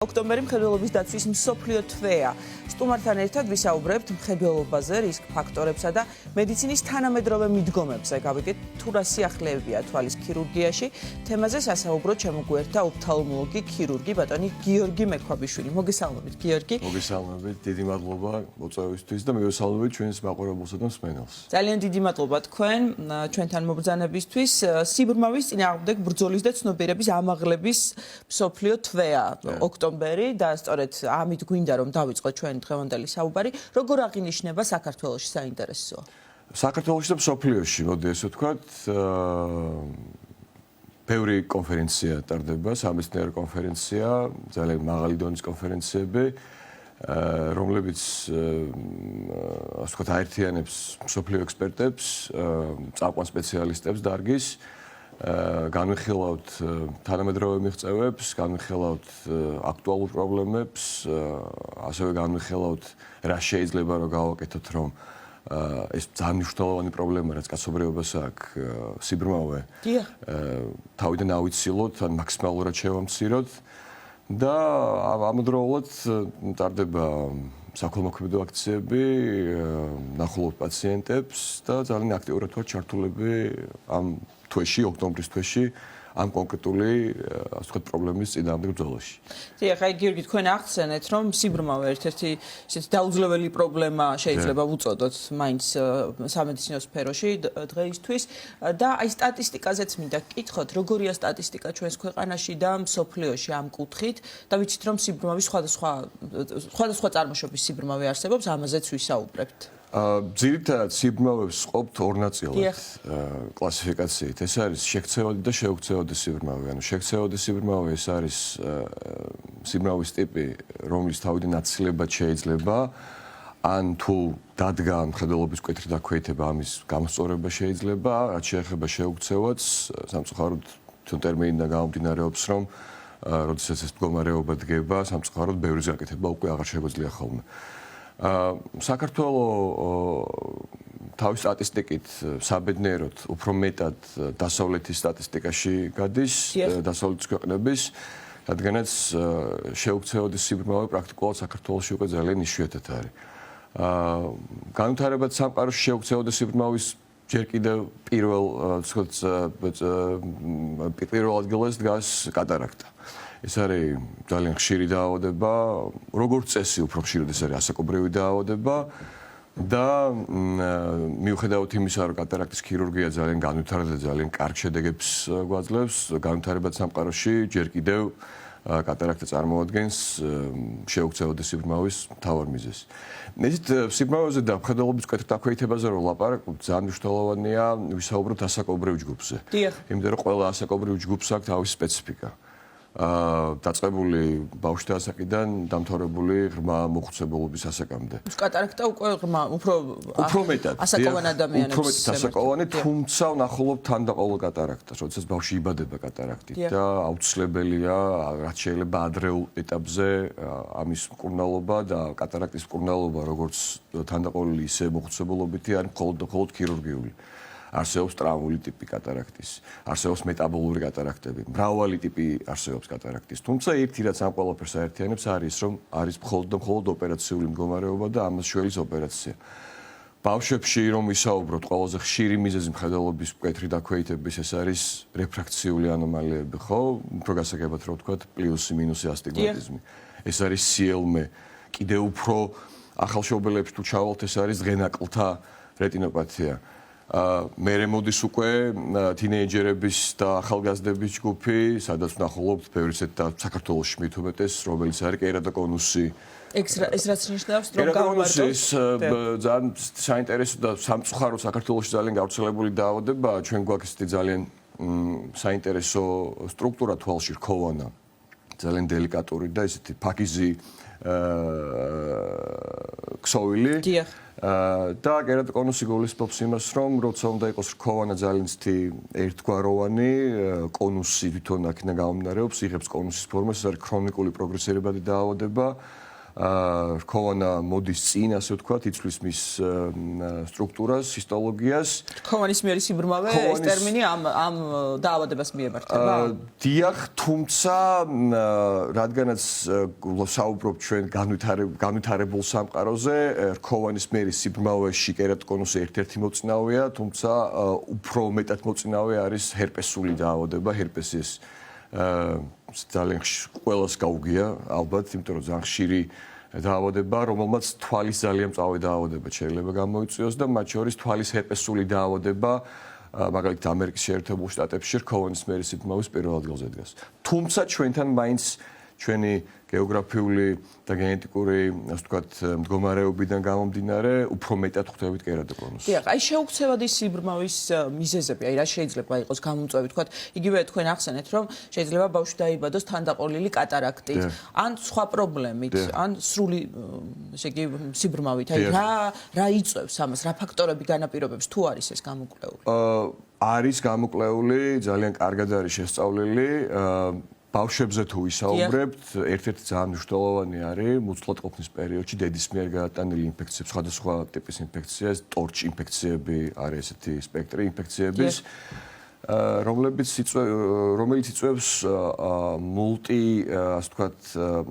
ოქტომბერი მხედველობის დაცვის მსოფლიო თვეა. სტუმართან ერთად ვისაუბრებთ მხედველობაზე, რისკ ფაქტორებსა და მედიცინის თანამედროვე მიდგომებზე. გავიგეთ, თუ რა სიახლეებია თვალის ქირურგიაში. თემაზე სასაუბროდ შემოგვერთა ოფთალმოლოგი ქირურგი ბატონი გიორგი მექვაბიშვილი. მოგესალმებით, გიორგი. მოგესალმებით, დიდი მადლობა მოწვევისთვის და მივესალმებით ჩვენს მაყურებელსა და მსმენელს. ძალიან დიდი მადლობა თქვენ ჩვენთან მობრძანებისთვის. სიბრმავის წინააღმდეგ ბრძოლის და ცნობიერების ამაღლების მსოფლიო თვეა ოქტომბერი და სწორედ ამით გვინდა რომ დავიწყოთ ჩვენ დღევანდელი საუბარი. როგორ აღინიშნება საქართველოში საინტერესოა? საქართველოში და მსოფლიოში, მოდი ესე ვთქვათ, ბევრი კონფერენცია ტარდება, სამეცნიერო კონფერენცია, ძალიან მაღალი დონის კონფერენციები, რომლებიც ასე ვთქვათ, აერთიანებს მსოფლიო ექსპერტებს, წამყვან სპეციალისტებს დარგის, განვიხილავთ თანამედროვე მიღწევებს, განვიხილავთ აქტუალურ პრობლემებს, ასევე განვიხილავთ რა შეიძლება რომ გავაკეთოთ, რომ ეს ძალიან მნიშვნელოვანი პრობლემა, რაც კაცობრიობას აქვს, სიბრმავე, თავიდან ავიცილოთ, ან მაქსიმალურად შევამციროთ და ამავდროულად ტარდება საქველმოქმედო აქციები, ნახულობთ პაციენტებს და ძალიან აქტიურად ვართ ჩართულები ამ თვეში, ოქტომბრის თვეში, ამ კონკრეტული, ასე ვთქვათ, პრობლემის წინააღმდეგ ბრძოლაში. დიახ, აი გიორგი, თქვენ აღხსენეთ, რომ სიბრმავე ერთ-ერთი ისეთი დაუძლეველი პრობლემა შეიძლება ვუწოდოთ მაინც სამედიცინო სფეროში დღეისთვის და აი სტატისტიკაზეც მინდა გკითხოთ, როგორია სტატისტიკა ჩვენს ქვეყანაში და მსოფლიოში ამ კუთხით და ვიცით, რომ სიბრმავის სხვადასხვა წარმოშობის სიბრმავე არსებობს, ამაზეც ვისაუბრებთ. ძირითადად სიბრმავებს ყოფთ ორ ნაწილად კლასიფიკაციით. ეს არის შექცევადი და შეუქცევადი სიბრმავე. ანუ შექცევადი სიბრმავე ეს არის სიბრმავის ტიპი, რომლის თავიდან აცილება შეიძლება, ან თუ დადგა მხედველობის მკვეთრი დაქვეითება, ამის გამოსწორება შეიძლება, რაც შეეხება შეუქცევადს, სამწუხაროდ თვითონ ტერმინიდან გამომდინარეობს, რომ როდესაც ეს მდგომარეობა დგება, სამწუხაროდ ბევრი გაკეთება უკვე აღარ შეგვიძლია ხოლმე. საქართველოს თავის სტატისტიკით საბედნიეროდ უფრო მეტად დასავლეთის სტატისტიკაში გადის, დასავლეთის ქვეყნების, რადგანაც შეუქცევადი სიბრმავე პრაქტიკულად საქართველოში უკვე ძალიან იშვიათად არის. განვითარებად სამყაროში შეუქცევადი სიბრმავის ჯერ კიდევ პირველ ადგილას დგას კატარაქტა. ეს არის ძალიან ხშირი დაავადება, როგორც წესი უფრო ხშირად ეს არის ასაკობრივი დაავადება და მიუხედავად იმისა, რომ კატარაქტის ქირურგია ძალიან განვითარდა და ძალიან კარგ შედეგებს გვაძლევს, განვითარებად სამყაროში ჯერ კიდევ კატარაქტა წარმოადგენს შეუქცევადი სიბრმავის მთავარ მიზეზს. ესეთ სიბრმავეზე და მხედველობის მკვეთრ დაქვეითებაზე რომ ვლაპარაკობთ, ძალიან მნიშვნელოვანია ვისაუბროთ ასაკობრივ ჯგუფზე. იმიტომ რომ ყველა ასაკობრივ ჯგუფს აქვს თავისი სპეციფიკა. დაწყებული ბავშვთა ასაკიდან დამთავრებული ღრმა მოხუცებულობის ასაკამდე. კატარაქტა უკვე ღრმა, უფრო მეტად ასაკოვან ადამიანებს. უფრო მეტად ასაკოვანი, თუმცა ვნახულობთ თანდაყოლო კატარაქტას, როდესაც ბავშვი იბადება კატარაქტით და აუცილებელია, რაც შეიძლება ადრეულ ეტაპზე ამის მკურნალობა და კატარაქტის მკურნალობა, როგორც თანდაყოლილი, ისე მოხუცებულობითი, არის მხოლოდ ქირურგიული. არსებობს ტრავმული ტიპი კატარაქტის, არსებობს მეტაბოლური კატარაქტები, მრავალი ტიპი არსებობს კატარაქტის. თუმცა ერთი რაც ამ ყველაფერს აერთიანებს არის, რომ არის მხოლოდ ოპერაციული მდგომარეობა და ამას შველის ოპერაცია. ბავშვებში რომ ვისაუბროთ, ყველაზე ხშირი მიზეზი მხედველობის მკვეთრი დაქვეითების ეს არის რეფრაქციული ანომალიები, ხო? უფრო გასაგებად რომ ვთქვათ, პლუსი მინუსი ასტიგმატიზმი. ეს არის სიელმე. კიდევ უფრო ახალშობილებში თუ ჩავალთ, ეს არის ღენაკლთა რეტინოპათია. მერე მოდის უკვე თინეიჯერების და ახალგაზრდების ჯგუფი, სადაც ვნახულობთ ბევრი ისეთ და საქართველოში მით უმეტეს, რომელიც არის კერატოკონუსი. ეს რაც ნიშნავს, რომ გავმარტოთ. ძალიან საინტერესო და სამწუხარო საქართველოში ძალიან გავრცელებული დაავადებაა. ჩვენ გვაქვს ესეთი ძალიან საინტერესო სტრუქტურა თვალში, რქოვანა, ძალიან დელიკატური და ესეთი ფაქიზი ქსოვილი. და კერატოკონუსი გულისხმობს იმას, რომ როცა უნდა იყოს რქოვანა ძალიან ცივი ერთგვაროვანი, კონუსი თვითონ აქედან გამომდინარეობს, იღებს კონუსის ფორმას, ეს არის ქრონიკული პროგრესირებადი დაავადება, რქოვანა მოდის წინ, ასე ვთქვათ, იცვლის მის სტრუქტურას, ჰისტოლოგიას. რქოვანის მიერი სიბრმავე ეს ტერმინი ამ დაავადებას მიემართება? დიახ, თუმცა რადგანაც საუბრობ ჩვენ განვითარებულ სამყაროზე, რქოვანის მიერი სიბრმავეში კერატოკონუსი ერთ-ერთი მოწინავეა, თუმცა უფრო მეტად მოწინავე არის ჰერპესული დაავადება, ჰერპესის ძალიან ყველას გაუგია, ალბათ, იმიტომ რომ ძალიან ხშირი დაავადება, რომელმაც თვალის ძალიან მწვავე დაავადება შეიძლება გამოიწვიოს და მათ შორის თვალის ჰერპესული დაავადება, მაგალითად ამერიკის შეერთებულ შტატებში რქოვანის მიერი სიბრმავის პირველ ადგილზე დგას. თუმცა ჩვენთან მაინც ჩვენი გეოგრაფიული და გენეტიკური, ასე ვთქვათ, მდგომარეობიდან გამომდინარე, უფრო მეტად ხვდებით კერატოკონუსს. დიახ, აი შეუქცევადი სიბრმავის მიზეზები, აი რა შეიძლება იყოს გამომწვევი, ვთქვათ, იგივე თქვენ ახსენეთ, რომ შეიძლება ბავშვი დაიბადოს თანდაყოლილი კატარაქტით, ან სხვა პრობლემით, ან სრული, ესე იგი, სიბრმავით. აი რა იწვევს ამას, რა ფაქტორები განაპირობებს, თუ არის ეს გამოკვლეული? არის გამოკვლეული, ძალიან კარგად არის შესწავლილი. ბავშვებზე თუ ვისაუბრებთ, ერთ-ერთი ძალიან მნიშვნელოვანი არის მუცლად ყოფნის პერიოდში დედის მიერ გადატანილი ინფექციები, სხვადასხვა ტიპის ინფექცია, ტორჩ ინფექციები არის ესეთი სპექტრი ინფექციების, რომელიც იწვევს მულტი, ასე ვთქვათ,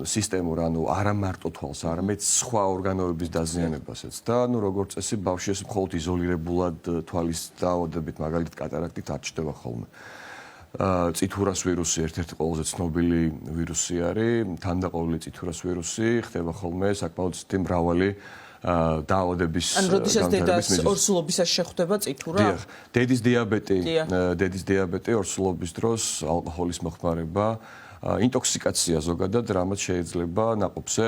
სისტემურ, ანუ არა მარტო თვალს, არამედ სხვა ორგანოების დაზიანებასაც და ნუ როგორც წესი ბავშვი ეს მხოლოდ იზოლირებულად თვალის დაავადებით, მაგალითად კატარაქტით არ ჩნდება ხოლმე. წითურას ვირუსი ერთ-ერთი ყველაზე ცნობილი ვირუსი არის, თანდაყოლილი წითურას ვირუსი ხდება ხოლმე საკმაოდ მრავალი დაავადების ან როდესაც დედას ორსულობისას შეხვდება წითურა? დიახ, დედის დიაბეტი ორსულობის დროს ალკოჰოლის მოხმარება, ინტოქსიკაცია ზოგადად, რამაც შეიძლება ნაყოფზე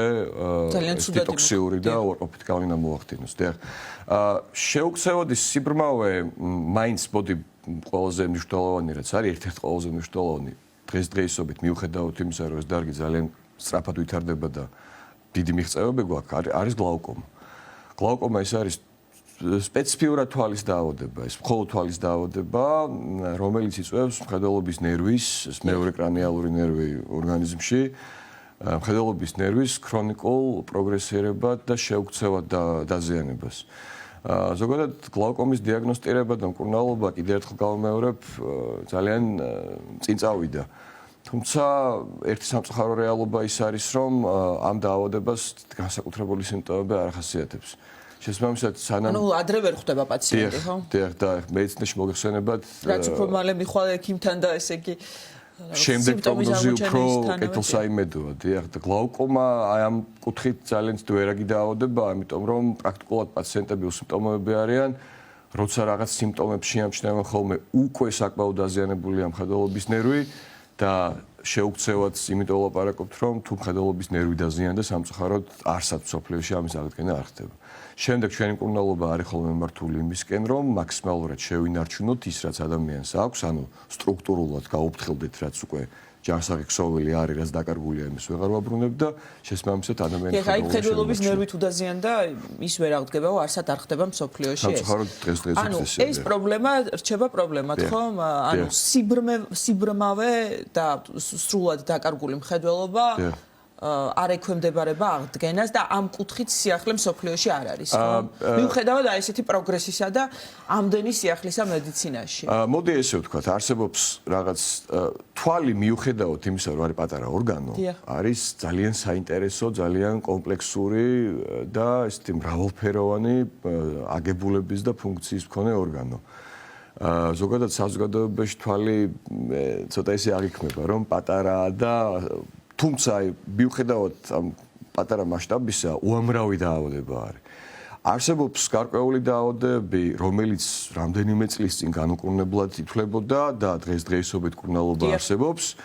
დეტოქსიური და უარყოფითი გავლენა მოახდინოს. დიახ. შეუქცევადი სიბრმავე მაინც მოდი ყველაზე მნიშვნელოვანი რაც არის, ერთ-ერთი ყველაზე მნიშვნელოვანი დღესდღეობით მიუხედავად იმისა, რომ ეს დარგი ძალიან სწრაფად ვითარდება და დიდი მიღწევები გვაქვს, არის გლაუკომა. გლაუკომა ეს არის სპეციფიურად თვალის დაავადება, ეს მხოლოდ თვალის დაავადება, რომელიც იწვევს მხედველობის ნერვის, მეორე კრანიალური ნერვი ორგანიზმში, მხედველობის ნერვის ქრონიკულ პროგრესირებად და შეუქცევად დაზიანებას. ზოგადად გლაუკომის დიაგნოსტირება და მკურნალობა კიდევ ერთხელ გავიმეორებ ძალიან წინ წავიდა. თუმცა ერთი სამწუხარო რეალობა ის არის, რომ ამ დაავადებას განსაკუთრებული სიმპტომები არ ახასიათებს. შესაბამისად, სანამ ადრე ვერ ხვდება პაციენტი, ხო? დიახ, და მედიცინაში მოგეხსენებათ, რაც უფრო მალე მიხვალ ექიმთან და ესე იგი შემდეგ პროგნოზი უფრო კეთილსაიმედოა. დიახ, და გლაუკომა აი ამ კუთხით ძალიან ძვირაგი დაავადებაა, ამიტომ რომ პრაქტიკულად პაციენტები უსიმპტომოები არიან, როცა რაღაც სიმპტომები შეამჩნევენ ხოლმე უკვე საკმაოდ დაზიანებულია მხედველობის ნერვი და შეუქცევად იმიტომ ვლაპარაკობთ, რომ თუ მხედველობის ნერვი დაზიანდა, სამწუხაროდ არსად მსოფლიოში ამის აღდგენა არ ხდება. შემდეგ ჩვენი მკურნალობა არის ხოლმე მართული იმისკენ, რომ მაქსიმალურად შევინარჩუნოთ ის, რაც ადამიანს აქვს, ანუ სტრუქტურულად გაუფრთხილდეთ, რაც უკვე ჯანსაღი ქსოვილი არის, რაც დაკარგულია, იმის ვეღარ ვაბრუნებ და შესაბამისად ადამიანის მხედველობის ნერვი თუ დაზიანდა, ის ვერ აღდგება, არსად არ ხდება მსოფლიოში ეს. სამწუხაროდ დღესდღეობით ესეა. ეს პრობლემა რჩება პრობლემად, ხომ? ანუ სიბრმავე და სრულად დაკარგული მხედველობა არ ექვემდებარება აღდგენას და ამ კუთხით სიახლე მსოფლიოში არ არის, ხო? მიუხედავად აი ესეთი პროგრესისა და ამდენი სიახლისა მედიცინაში. მოდი ესე ვთქვათ, არსებობს რაღაც თვალი მიუხედავად იმისა, რომ არის პატარა ორგანო, არის ძალიან საინტერესო, ძალიან კომპლექსური და ესეთი მრავალფეროვანი აგებულების და ფუნქციის მქონე ორგანო. ზოგადად საზოგადოებაში თვალი ცოტა ისე აღიქმება, რომ პატარაა და თუმცა მიუხედავად ამ პატარა მასშტაბისა, უამრავი დაავადება არის. არსებობს გარკვეული დაავადებები, რომელიც რამდენიმე წლის წინ განუკურნებლად ითვლებოდა და დღესდღეობით მკურნალობა არსებობს.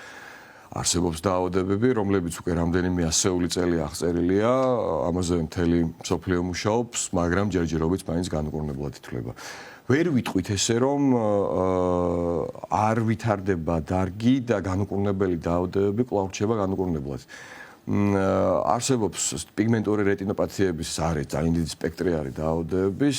არსებობს დაავადებები, რომლებიც უკვე რამდენიმე ასეული წელი აღწერილია, ამაზე მთელი მსოფლიო მუშაობს, მაგრამ ჯერჯერობით მაინც განუკურნებლად ითვლება. ვერ ვიტყვით ესე, რომ არ ვითარდება დარგი და განუკურნებელი დაავადებები კვლავ რჩება განუკურნებლად. არსებობს პიგმენტური რეტინოპათიების არის ძალიან დიდი სპექტრი არის დაავადებების,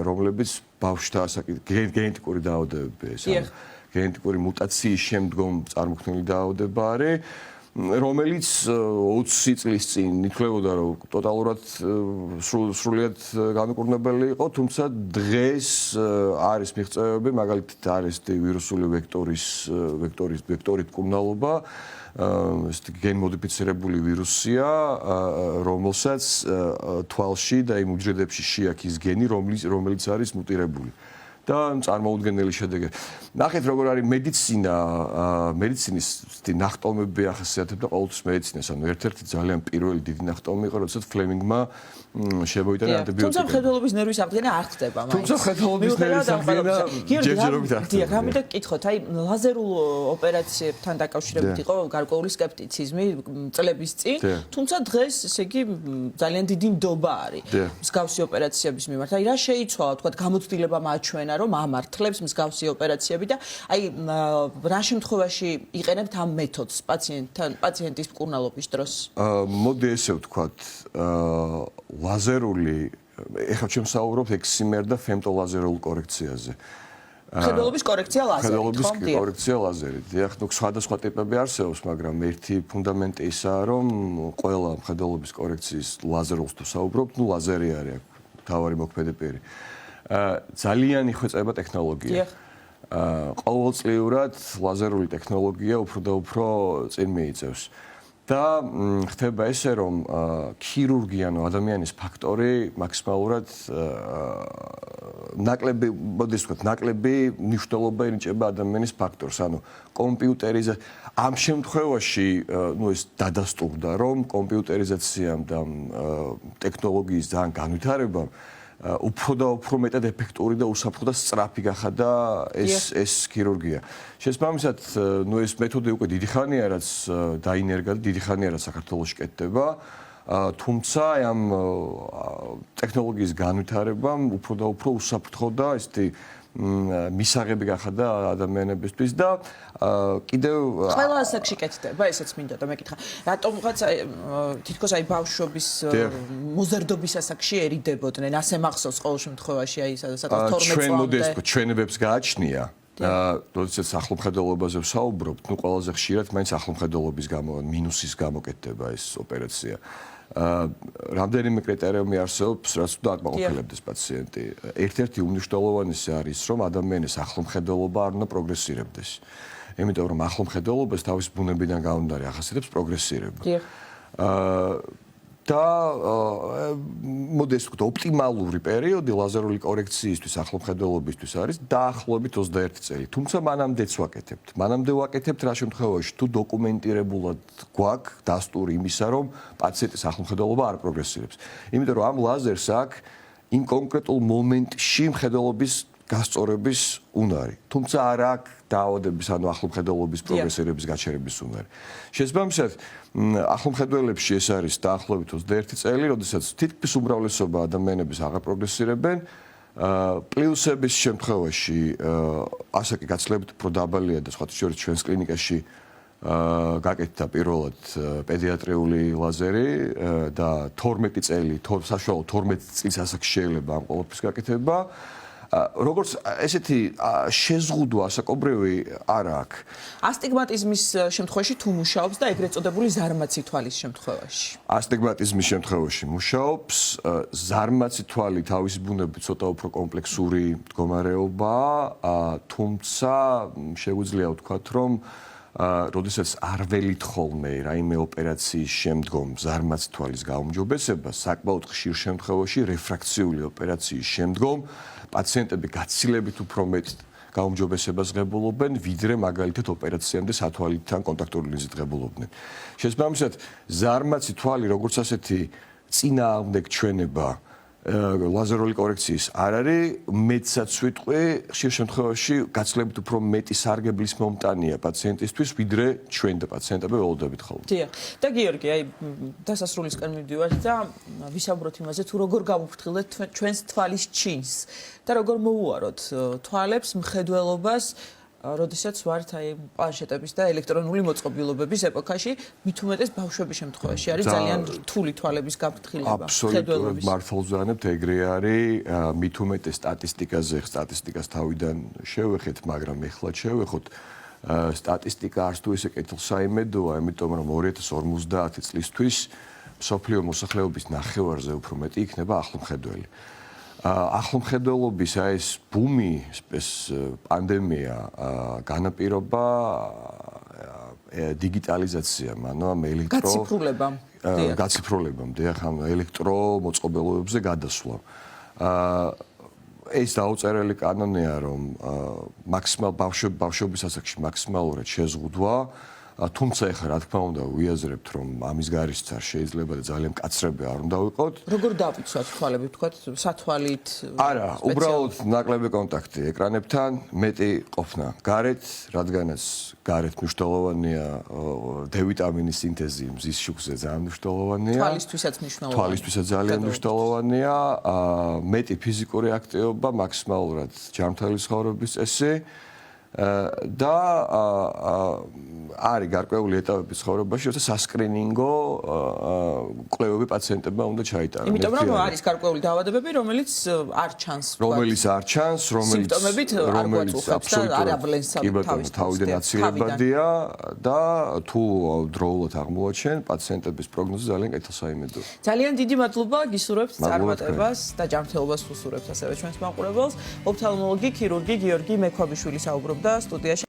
რომლებიც ბავშვთა გენეტიკური დაავადებებია, გენეტიკური მუტაციის შემდგომ წარმოქმნილი დაავადება არის. რომელიც 20 წლის წინ ითვლებოდა რომ ტოტალურად სრულიად განუკურნებელი იყო, თუმცა დღეს არის მიღწევები, მაგალითად არის ვირუსული ვექტორით მკურნალობა, გენმოდიფიცირებული ვირუსია, რომელსაც თვალში და იმ უჯრედებში შეაქის გენი, რომელიც არის მუტირებული. და წარმოუდგენელი შედეგი. ნახეთ როგორ არის მედიცინის ნახტომები ახასიათებდა ყოველთვის მედიცინას. ანუ ერთ-ერთი ძალიან პირველი დიდი ნახტომი იყო, როდესაც ფლემინგმა შემოიტანა ანტიბიოტიკები. თუმცა მხედველობის ნერვის აღდგენა არ ხდება მაინც. თუმცა მხედველობის ნერვის აღდგენა ჯერჯერობით არ ხდება. რამე და გკითხოთ, აი ლაზერულ ოპერაციებთან დაკავშირებით იყო გარკვეული სკეპტიციზმი წლების წინ, თუმცა დღეს ესე იგი ძალიან დიდი ნდობა არის მსგავსი ოპერაციების მიმართ. აი რა შეიცვალა, თქვა გამოცდილება მაჩვენა რომ ამართლებს მსგავსი ოპერაციები და აი რა შემთხვევაში იყენებთ ამ მეთოდს პაციენტის მკურნალობის დროს? მოდი ესე ვთქვათ, ლაზერული, ეხლა ჩვენ ვსაუბრობთ ექსიმერ და ფემტოლაზერულ კორექციაზე. მხედველობის კორექცია ლაზერით, მხედველობის კორექცია ლაზერით. დიახ, ნუ სხვადასხვა ტიპები არსებობს, მაგრამ ერთი ფუნდამენტი ისაა, რომ ყველა მხედველობის კორექციის ლაზერულს თუ საუბრობთ, ნუ ლაზერი არის თავარი მოქმედი. ძალიან იხვეწება ტექნოლოგია. ყოველწლიურად ლაზერული ტექნოლოგია უფრო და უფრო წინ მიიწევს. და ხდება ესე, რომ ქირურგია, ანუ ადამიანის ფაქტორი მაქსიმალურად ნაკლები, მოდი ვთქვათ, ნაკლები მნიშვნელობა ენიჭება ადამიანის ფაქტორს, ანუ კომპიუტერიზა ამ შემთხვევაში, ნუ ეს დადასტურდა, რომ კომპიუტერიზაციამ და ტექნოლოგიის ძალიან განვითარებამ უფრო და უფრო მეტად ეფექტური და უსაფრთხო და სწრაფი გახადა ეს ქირურგია. შესაბამისად, ნუ ეს მეთოდი უკვე დიდი ხანია, რაც დაინერგა და დიდი ხანია, რაც საქართველოში კეთდება. თუმცა ამ ტექნოლოგიის განვითარებამ უფრო და უფრო უსაფრთხო და ესეთი მისაღები გახადა ადამიანებისთვის და კიდევ ყველა ასაკში კეთდება, ესეც მინდა და მეკითხა. რატომღაც თითქოს აი ბავშვობის მოზარდობის ასაკში ერიდებოდნენ, ასე მახსოვს ყოველ შემთხვევაში აი სადაც 12 წლამდე. ჩვენ მოდესტ ჩვენებებს გააჩნია. როდესაც ახლომხედველობაზე ვსაუბრობთ, ნუ ყველაზე ხშირად მაინც ახლომხედველობის გამო, მინუსის გამო კეთდება ეს ოპერაცია. რამდენიმე კრიტერიუმი არსებობს, რაც უნდა აკმაყოფილებდეს პაციენტი. ერთ-ერთი უმნიშვნელოვანესი არის, რომ ადამიანის ახლომხედველობა არ უნდა პროგრესირებდეს. იმიტომ რომ ახლომხედველობას თავის ბუნებიდან გამომდინარე ახასიათებს პროგრესირება. და მოდი ეს ვთქვათ, ოპტიმალური პერიოდი ლაზერული კორექციისთვის ახლომხედველობისთვის არის დაახლოებით 21 წელი. თუმცა მანამდეც ვაკეთებთ. მანამდე ვაკეთებთ რა შემთხვევაში, თუ დოკუმენტირებულად გვაქვს დასტური იმისა, რომ პაციენტის ახლომხედველობა არ პროგრესირებს. იმიტომ რომ ამ ლაზერს აქვს იმ კონკრეტულ მომენტში მხედველობის გასწორების უნარი. თუმცა არ აქვს დაავადების, ანუ ახლომხედველობის პროგრესირების გაჩერების უნარი. შესაბამისად, ახლომხედველებში ეს არის დაახლოებით 21 წელი, როდესაც თითქმის უმრავლესობა ადამიანების აღარ პროგრესირებენ. პლუსების შემთხვევაში ასაკი გაცილებით უფრო დაბალია და სხვათა შორის ჩვენს კლინიკაში გაკეთდა პირველად პედიატრიული ლაზერი და 12 წელი, საშუალო 12 წლის ასაკში შეიძლება ამ ყოველთვის გაკეთება. როგორც ესეთი შეზღუდვა ასაკობრივი არ აქვს. ასტიგმატიზმის შემთხვევაში თუ მუშაობს და ეგრეთ წოდებული ზარმაცი თვალის შემთხვევაში. ასტიგმატიზმის შემთხვევაში მუშაობს, ზარმაცი თვალი თავისი ბუნებით ცოტა უფრო კომპლექსური მდგომარეობაა, თუმცა შეგვიძლია ვთქვათ, რომ როდესაც არ ველით ხოლმე რაიმე ოპერაციის შემდგომ ზარმაცი თვალის გაუმჯობესება, საკმაოდ ხშირ შემთხვევაში რეფრაქციული ოპერაციის შემდგომ პაციენტები გაცილებით უფრო მეტ გაუმჯობესებას ღებულობენ, ვიდრე მაგალითად ოპერაციამდე სათვალთან კონტაქტური ლინზით ღებულობდნენ. შესაბამისად, ზარმაცი თვალი როგორც ასეთი წინააღმდეგ ჩვენება ლაზერული კორექციის არ არის, მეტსაც ვიტყვი, ხშირ შემთხვევაში გაცილებით უფრო მეტი სარგებლის მომტანია პაციენტისთვის, ვიდრე ჩვენ და პაციენტები ველოდებით ხოლმე. დიახ. და გიორგი, აი დასასრულისკენ მივდივართ და ვისაუბროთ იმაზე, თუ როგორ გამოფრთხილდეთ ჩვენს თვალის ჩინს და როგორ მოუაროთ თვალებს, მხედველობას, როდესაც ვართ აი პლანშეტების და ელექტრონული მოწყობილობების ეპოქაში, მით უმეტეს ბავშვების შემთხვევაში არის ძალიან რთული თვალების გაფრთხილება. აბსოლუტურად მართლს ვზანებთ, ეგრე არის, მით უმეტეს სტატისტიკას თავიდან შევეხეთ, მაგრამ ეხლა შევეხოთ. სტატისტიკა არც თუ ისე კეთილსაიმედოა, იმიტომ რომ 2050 წლისთვის მსოფლიო მოსახლეობის ნახევარზე უფრო მეტი იქნება ახლომხედველი. ახლომხედველობის ეს ბუმი, ეს პანდემია განაპირობა digitalization, ანუ გაციფრულებამ, დიახ, ელექტრო მოწყობილობებზე გადასვლა. ეს დაუწერელი კანონია, რომ ბავშვობის ასაკში მაქსიმალურად შეზღუდვა, თუმცა ეხლა რა თქმა უნდა ვიაზრებთ, რომ ამის გარშეც არ შეიძლება და ძალიან მკაცრები არ უნდა ვიყოთ. როგორ დავიცვათ თვალები, თქვათ, სათვალით? არა, უბრალოდ ნაკლები კონტაქტი ეკრანებთან, მეტი ყოფნა გარეთ, რადგანაც გარეთ მნიშვნელოვანია დ-ვიტამინის სინთეზი მზის შუქზე ძალიან მნიშვნელოვანია. თვალისთვისაც მნიშვნელოვანია. თვალისთვისაც ძალიან მნიშვნელოვანია, მეტი ფიზიკური აქტივობა, მაქსიმალურად ჯანმრთელი ცხოვრების წესი. და არის გარკვეული ეტაპები ცხოვრებაში, როცა სასკრინინგო კვლევები პაციენტებმა უნდა ჩაიტარონ. იმიტომ რომ არის გარკვეული დაავადებები, რომელიც არ ჩანს. რომელიც არ ჩანს, რომელიც სიმპტომებით არ გვაწუხებს და არ ავლენს თავის თავიდან აცილებადია და თუ დროულად აღმოაჩენ, პაციენტების პროგნოზი ძალიან კეთილსაიმედოა. ძალიან დიდი მადლობა, გისურვებთ წარმატებას და ჯანმრთელობას უსურვებთ ასევე ჩვენს მაყურებელს. ოფთალმოლოგი, ქირურგი გიორგი მექვაბიშვილი საუბრობდა სტუდიაში.